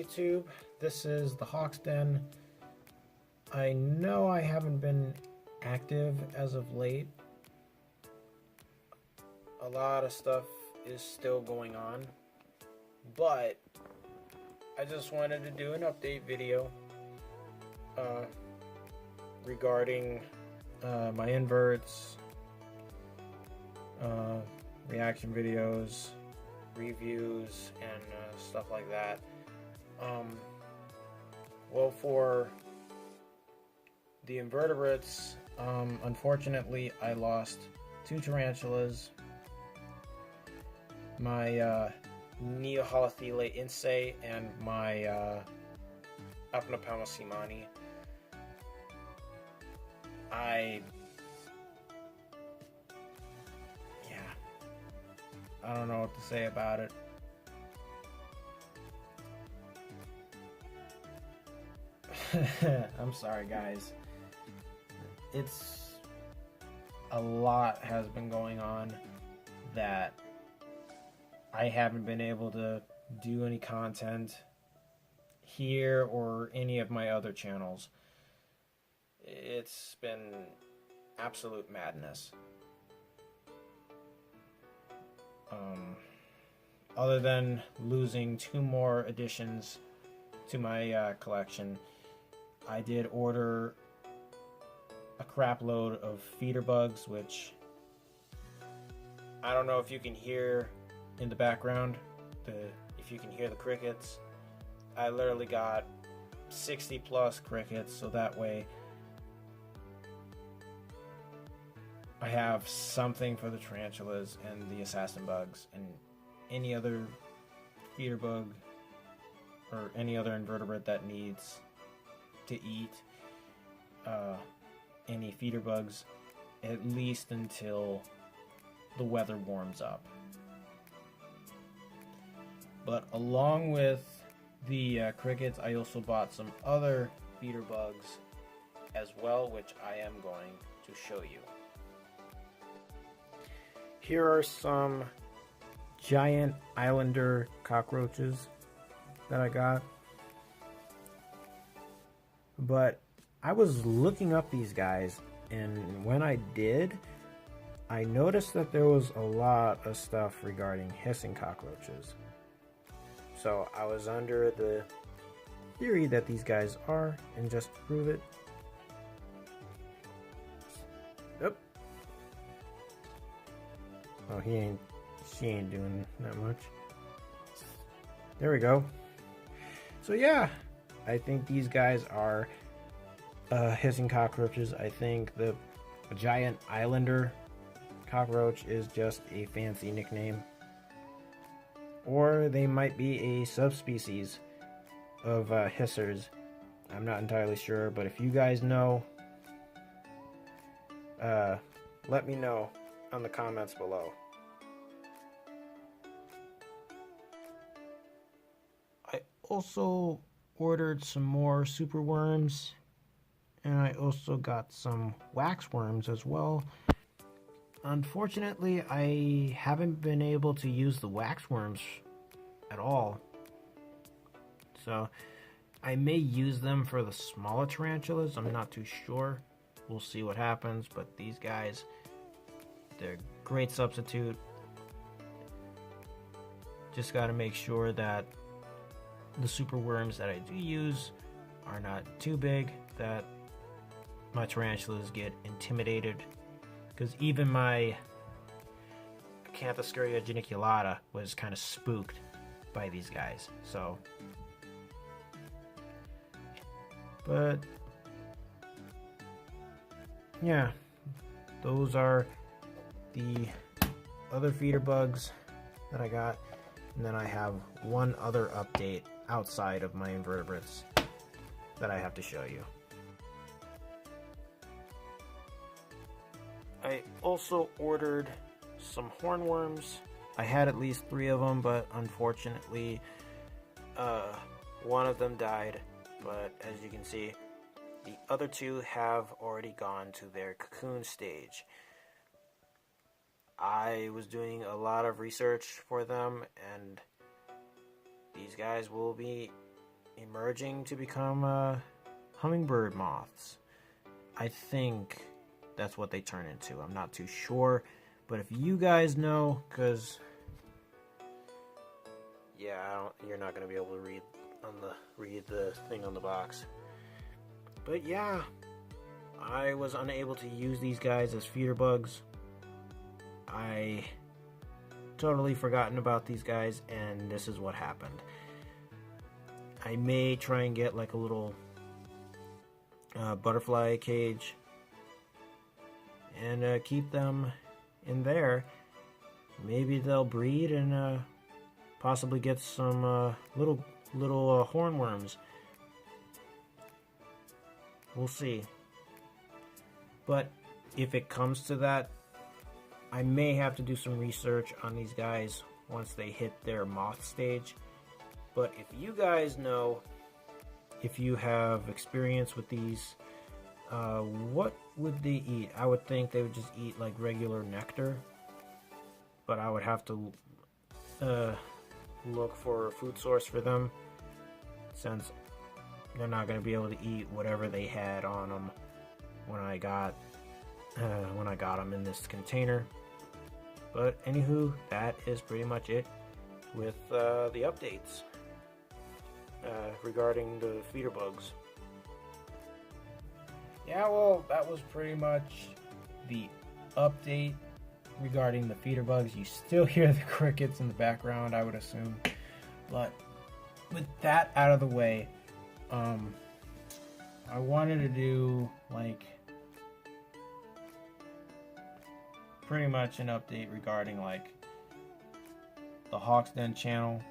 YouTube? This is the Hawk's Den. I know I haven't been active as of late. A lot of stuff is still going on, but I just wanted to do an update video regarding my inverts, reaction videos, reviews, and stuff like that. Well, for the invertebrates, unfortunately I lost 2 tarantulas, my Neohalothele insae and my Apnopalmasimani. I don't know what to say about it. I'm sorry, guys. It's a lot has been going on that I haven't been able to do any content here or any of my other channels. It's been absolute madness. Other than losing 2 more additions to my collection, I did order a crap load of feeder bugs, which I don't know if you can hear in the background, if you can hear the crickets. I literally got 60 plus crickets, so that way I have something for the tarantulas and the assassin bugs and any other feeder bug or any other invertebrate that needs to eat any feeder bugs, at least until the weather warms up. But along with the crickets, I also bought some other feeder bugs as well, which I am going to show you. Here are some giant islander cockroaches that I got. But I was looking up these guys, and when I did, I noticed that there was a lot of stuff regarding hissing cockroaches. So I was under the theory that these guys are, and just to prove it, oh, she ain't doing that much. There we go. So yeah, I think these guys are hissing cockroaches. I think the giant islander cockroach is just a fancy nickname. Or they might be a subspecies of hissers. I'm not entirely sure, but if you guys know, let me know on the comments below. I also ordered some more super worms, and I also got some wax worms as well. Unfortunately, I haven't been able to use the wax worms at all, so I may use them for the smaller tarantulas. I'm not too sure. We'll see what happens, but these guys, they're a great substitute. Just got to make sure that the super worms that I do use are not too big that my tarantulas get intimidated, because even my Acanthoscuria geniculata was kind of spooked by these guys. So, but yeah, those are the other feeder bugs that I got, and then I have one other update outside of my invertebrates that I have to show you. I also ordered some hornworms. I had at least 3 of them, but unfortunately one of them died. But as you can see, the other 2 have already gone to their cocoon stage. I was doing a lot of research for them, and these guys will be emerging to become hummingbird moths. I think that's what they turn into. I'm not too sure, but if you guys know, because yeah, you're not gonna be able to read the thing on the box. But yeah, I was unable to use these guys as feeder bugs. I totally forgotten about these guys, and this is what happened. I may try and get like a little butterfly cage and keep them in there. Maybe they'll breed and possibly get some little hornworms. We'll see. But if it comes to that, I may have to do some research on these guys once they hit their moth stage. But if you guys know, if you have experience with these, what would they eat? I would think they would just eat like regular nectar, but I would have to look for a food source for them, since they're not going to be able to eat whatever they had on them when I got them in this container. But anywho, that is pretty much it with the updates regarding the feeder bugs. Yeah, well, that was pretty much the update regarding the feeder bugs. You still hear the crickets in the background, I would assume. But with that out of the way, I wanted to do like pretty much an update regarding like the Hawk's Den channel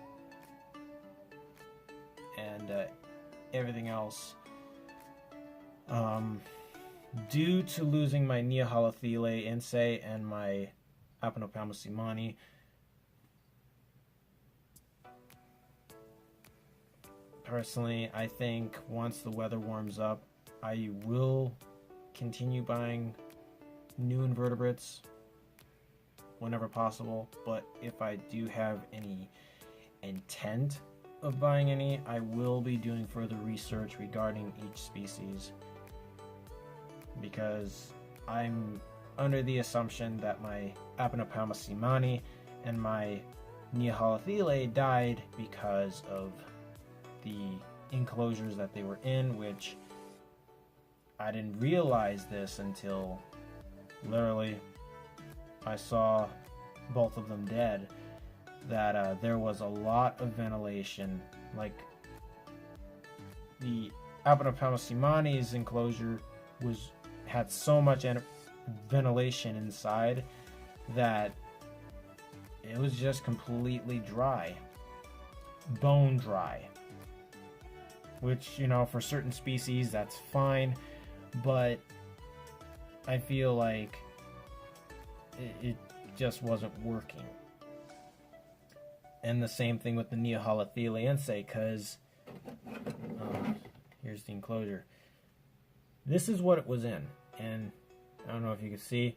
and everything else. Due to losing my Neohalothele Insei and my Apanopamosimani, personally, I think once the weather warms up, I will continue buying new invertebrates whenever possible. But if I do have any intent of buying any, I will be doing further research regarding each species, because I'm under the assumption that my Apanopamosimani and my Neohalothele died because of the enclosures that they were in, which I didn't realize this until literally I saw both of them dead, that there was a lot of ventilation. Like the Apanopamosimani's enclosure had so much ventilation inside that it was just completely dry, bone dry. Which, you know, for certain species that's fine, but I feel like it just wasn't working. And the same thing with the Neohalothele Insei, because here's the enclosure. This is what it was in, and I don't know if you can see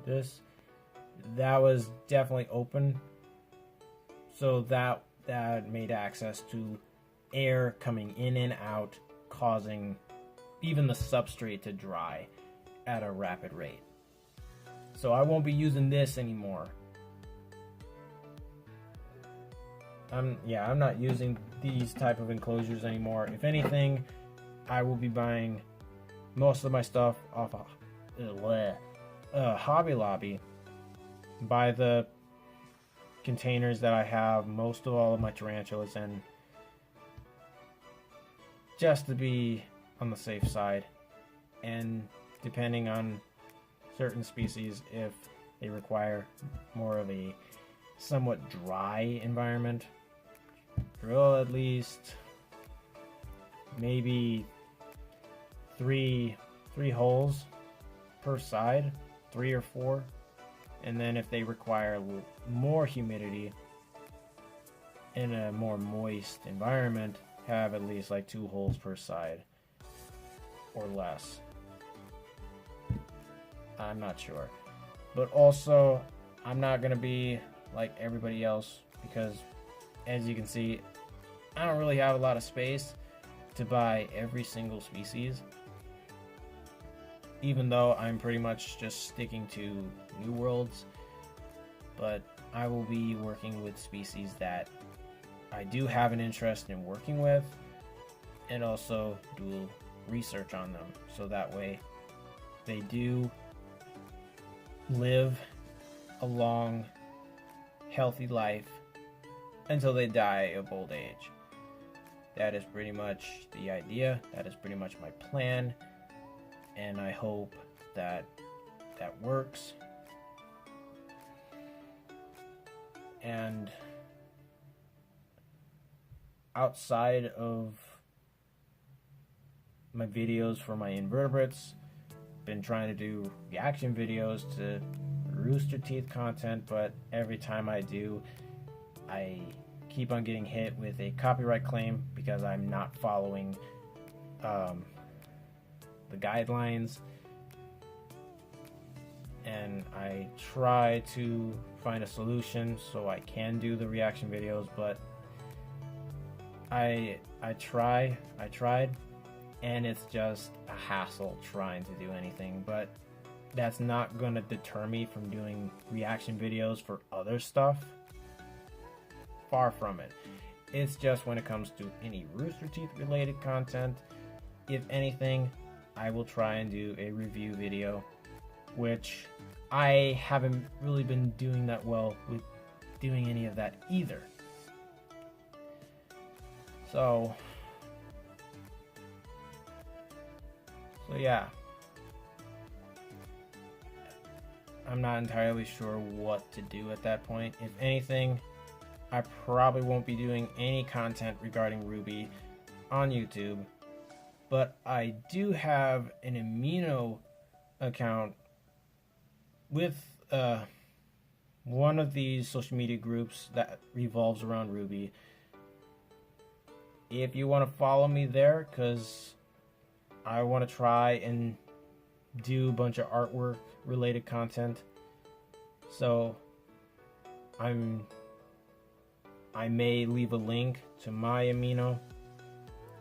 this. That was definitely open, so that made access to air coming in and out, causing even the substrate to dry at a rapid rate. So I won't be using this anymore. I'm not using these type of enclosures anymore. If anything, I will be buying most of my stuff off of Hobby Lobby. Buy the containers that I have most of all of my tarantulas in, just to be on the safe side. And depending on certain species, if they require more of a somewhat dry environment, drill at least maybe three holes per side, 3 or 4. And then if they require more humidity in a more moist environment, have at least like 2 holes per side or less. I'm not sure. But also, I'm not going to be like everybody else, because as you can see, I don't really have a lot of space to buy every single species, even though I'm pretty much just sticking to New Worlds. But I will be working with species that I do have an interest in working with, and also do research on them, so that way they do live a long, healthy life until they die of old age. That is pretty much the idea. That is pretty much my plan, and I hope that that works. And outside of my videos for my invertebrates, been trying to do reaction videos to Rooster Teeth content, but every time I do, I keep on getting hit with a copyright claim because I'm not following the guidelines. And I try to find a solution so I can do the reaction videos, but I tried, and it's just a hassle trying to do anything. But that's not going to deter me from doing reaction videos for other stuff. Far from it. It's just when it comes to any Rooster Teeth related content, if anything, I will try and do a review video, which I haven't really been doing that well with doing any of that either. So yeah, I'm not entirely sure what to do at that point. If anything, I probably won't be doing any content regarding RWBY on YouTube, but I do have an amino account with one of these social media groups that revolves around RWBY. If you want to follow me there, because I want to try and do a bunch of artwork related content, so I may leave a link to my amino,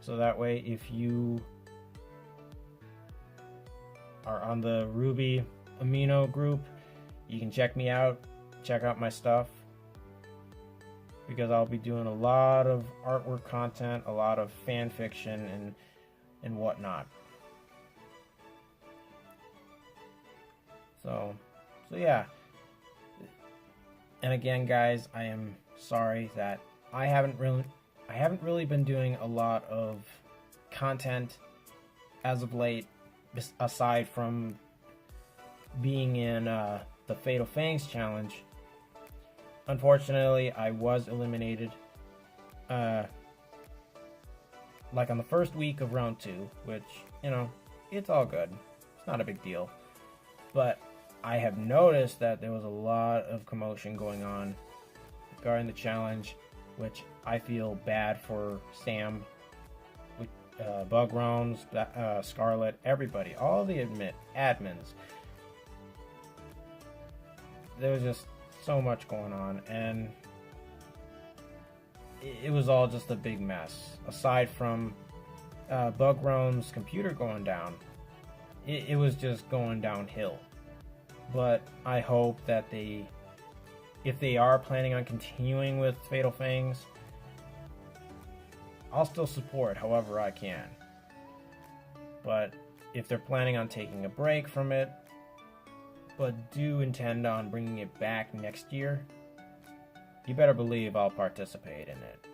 so that way if you are on the RWBY amino group, you can check me out, check out my stuff, because I'll be doing a lot of artwork content, a lot of fan fiction and whatnot. So yeah. And again, guys, I am sorry that I haven't really been doing a lot of content as of late, aside from being in the Fatal Fangs challenge. Unfortunately, I was eliminated like on the first week of round 2, which, it's all good. It's not a big deal. But I have noticed that there was a lot of commotion going on regarding the challenge, which I feel bad for Sam, with Bug Roams, Scarlet, everybody, all the admins. There was just so much going on, and it was all just a big mess. Aside from Bug Roam's computer going down, it was just going downhill. But I hope that if they are planning on continuing with Fatal Fangs, I'll still support however I can. But if they're planning on taking a break from it, but do intend on bringing it back next year, you better believe I'll participate in it.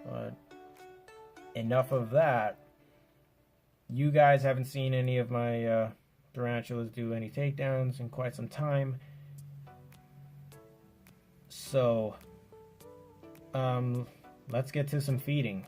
But enough of that. You guys haven't seen any of my tarantulas do any takedowns in quite some time. So, let's get to some feeding.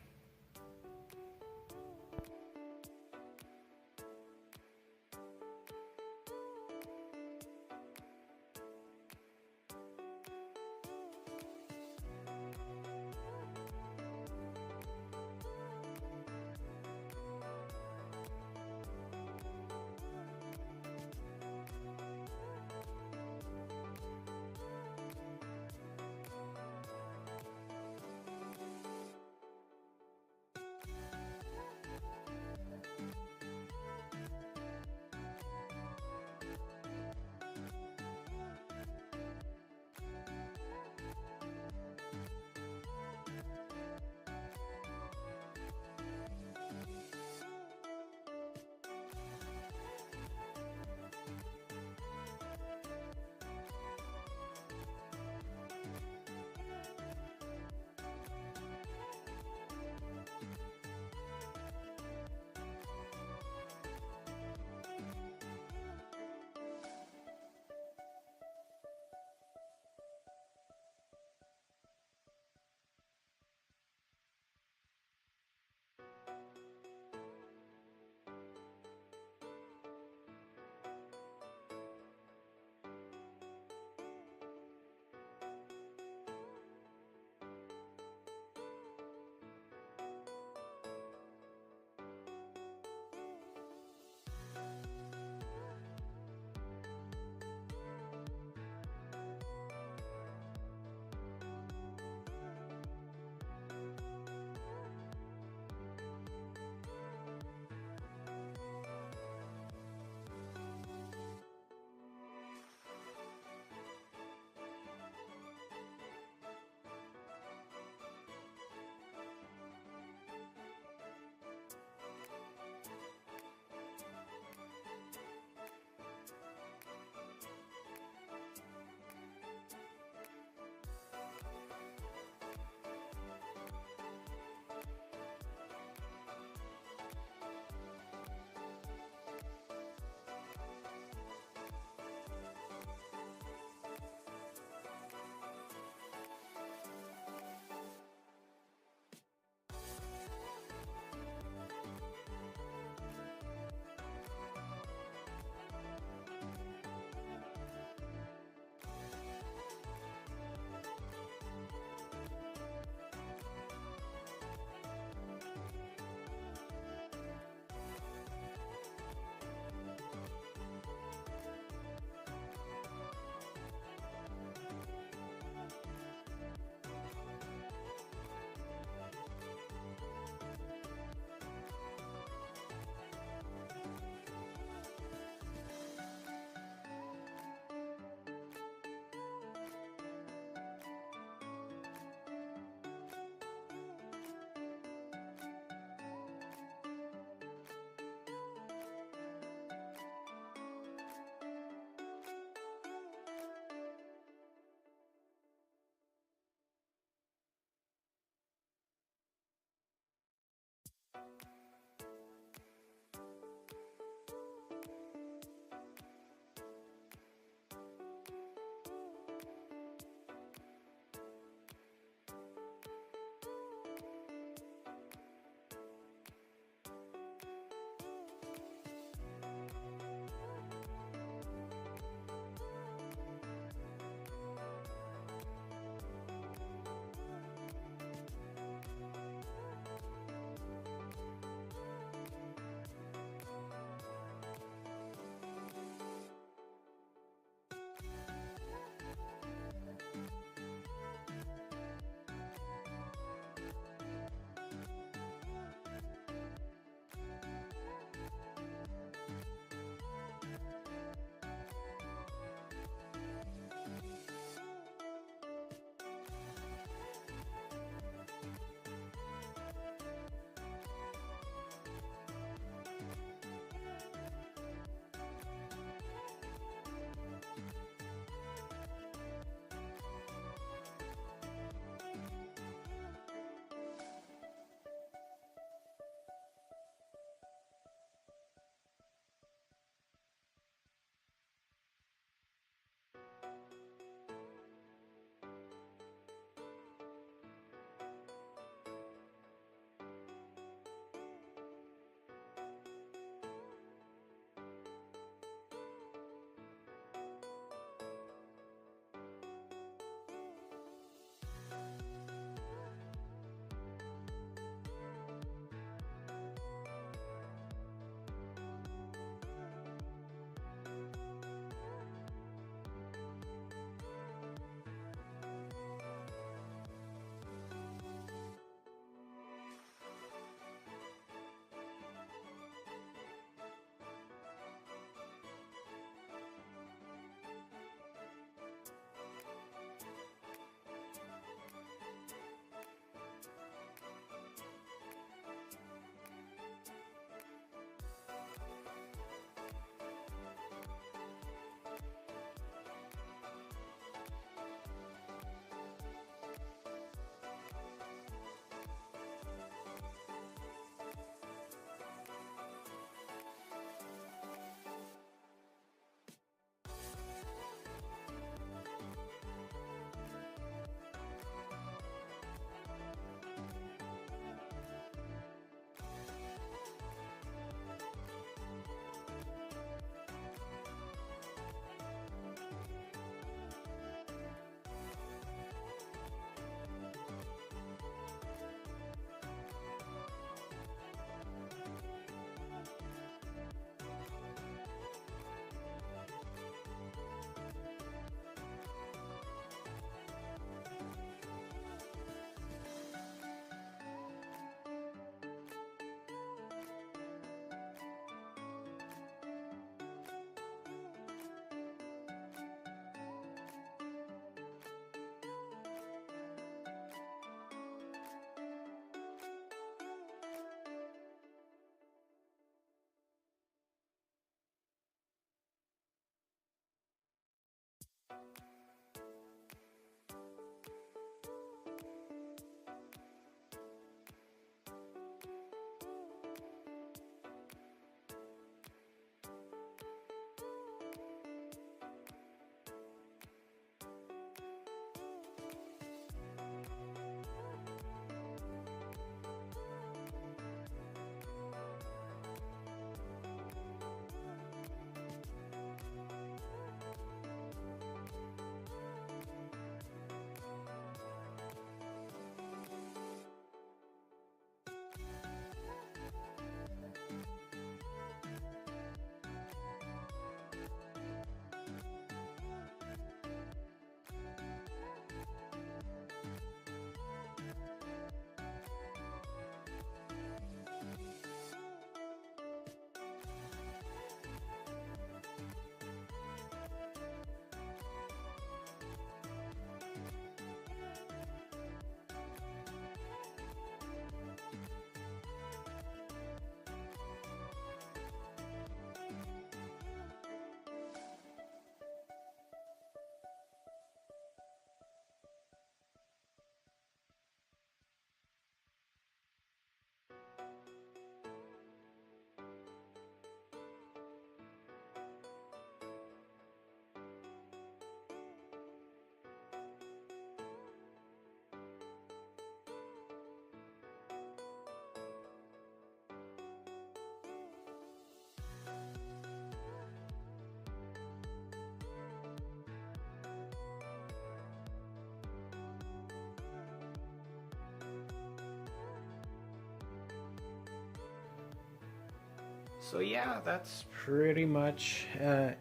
So yeah, that's pretty much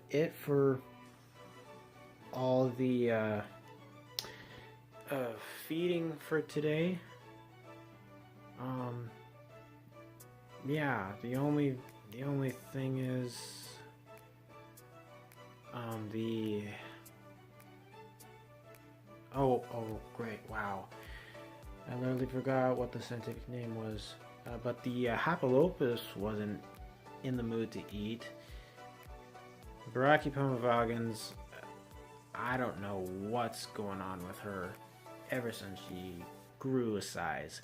it for all the feeding for today. Yeah, the only thing is the oh great, wow, I literally forgot what the scientific name was, but the Hapalopus wasn't in the mood to eat. Brachypoma vagans, I don't know what's going on with her ever since she grew a size.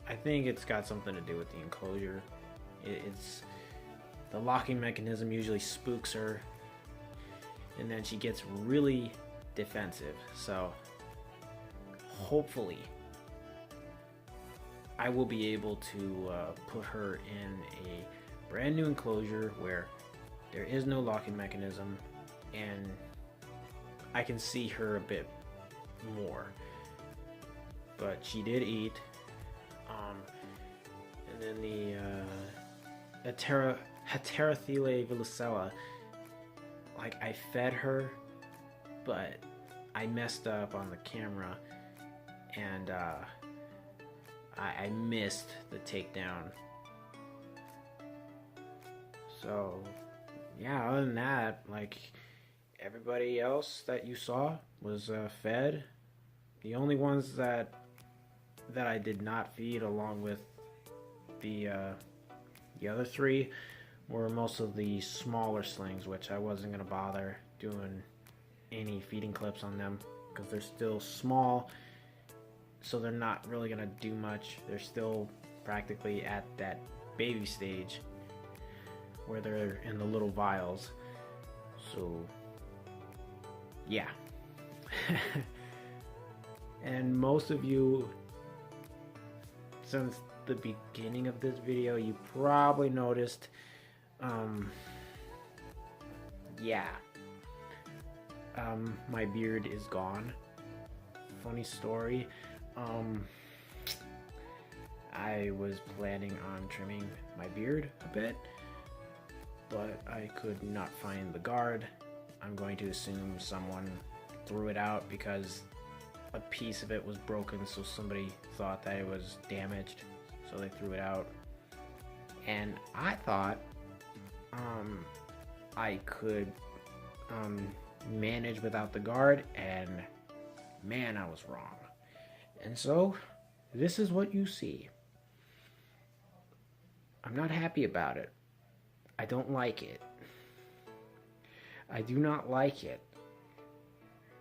I think it's got something to do with the enclosure. It's the locking mechanism usually spooks her, and then she gets really defensive. So hopefully I will be able to put her in a brand new enclosure where there is no locking mechanism and I can see her a bit more. But she did eat, and then the Heterothele villicella, like, I fed her, but I messed up on the camera, and I missed the takedown. So yeah, other than that, like, everybody else that you saw was fed. The only ones that I did not feed, along with the other three, were most of the smaller slings, which I wasn't gonna bother doing any feeding clips on them because they're still small, so they're not really gonna do much. They're still practically at that baby stage where they're in the little vials. So yeah. And most of you, since the beginning of this video, you probably noticed, my beard is gone. Funny story, I was planning on trimming my beard a bit, but I could not find the guard. I'm going to assume someone threw it out because a piece of it was broken, so somebody thought that it was damaged, so they threw it out. And I thought I could manage without the guard, and man, I was wrong. And so this is what you see. I'm not happy about it. I don't like it. I do not like it.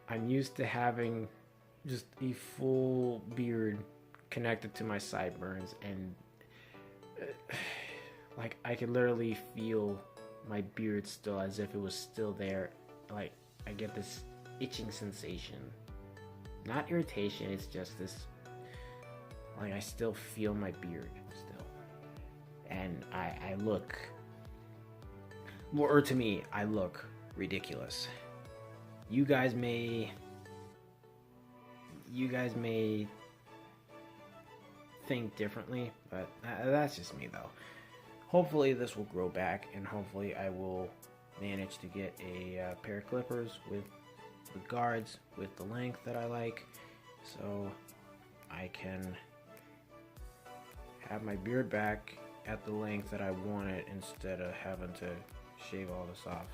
I'm used to having just a full beard connected to my sideburns, and like, I could literally feel my beard still as if it was still there. Like, I get this itching sensation, not irritation, it's just this, like, I still feel my beard still, and I look, or to me, I look ridiculous. You guys may think differently, but that's just me though. Hopefully this will grow back, and hopefully I will manage to get a pair of clippers with guards with the length that I like, so I can have my beard back at the length that I want it instead of having to shave all this off.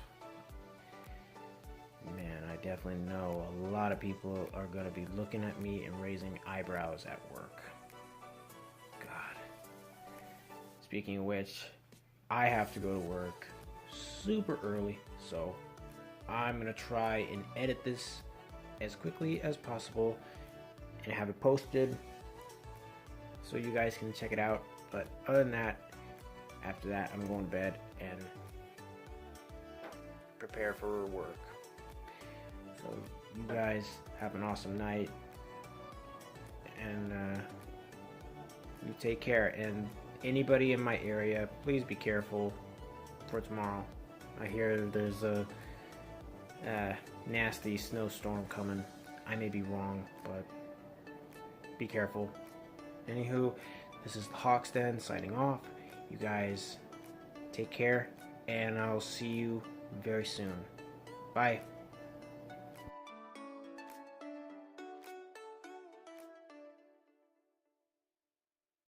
Man, I definitely know a lot of people are going to be looking at me and raising eyebrows at work. God. Speaking of which, I have to go to work super early, so I'm going to try and edit this as quickly as possible and have it posted so you guys can check it out. But other than that, after that, I'm going to bed and prepare for work. So you guys have an awesome night, and you take care. And anybody in my area, please be careful for tomorrow. I hear there's a nasty snowstorm coming. I may be wrong, but be careful. Anywho, This is the Hawk's Den signing off. You guys take care, and I'll see you very soon. Bye.